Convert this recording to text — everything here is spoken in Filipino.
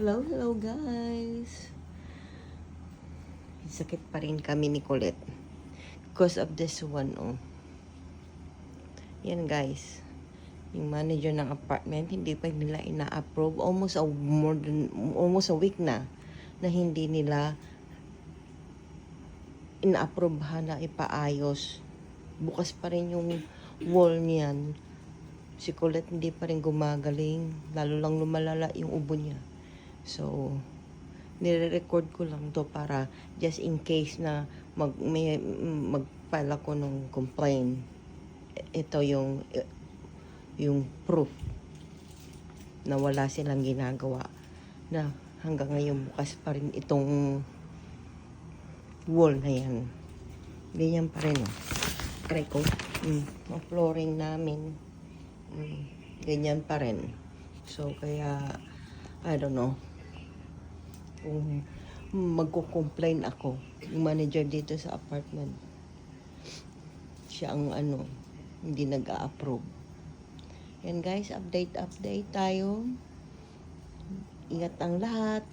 Hello guys. Sakit pa rin kami ni Colette because of this one, oh. Yan guys, yung manager ng apartment hindi pa nila ina-approve, almost a week na hindi nila ina-approve na ipaayos. Bukas pa rin yung wall niyan. Si Colette hindi pa rin gumagaling, lalo lang lumalala yung ubo niya. So nire-record ko lang to para just in case na mag-file ako ng complaint. Ito yung proof na wala silang ginagawa, na hanggang ngayon bukas pa rin itong wall na yan. Ganyan pa rin, oh. Try ko. Ang flooring namin, ganyan pa rin. So kaya I don't know kung magko-complain ako. Yung manager dito sa apartment, siya ang hindi nag-a-approve. Yan guys, update tayo. Ingat ang lahat.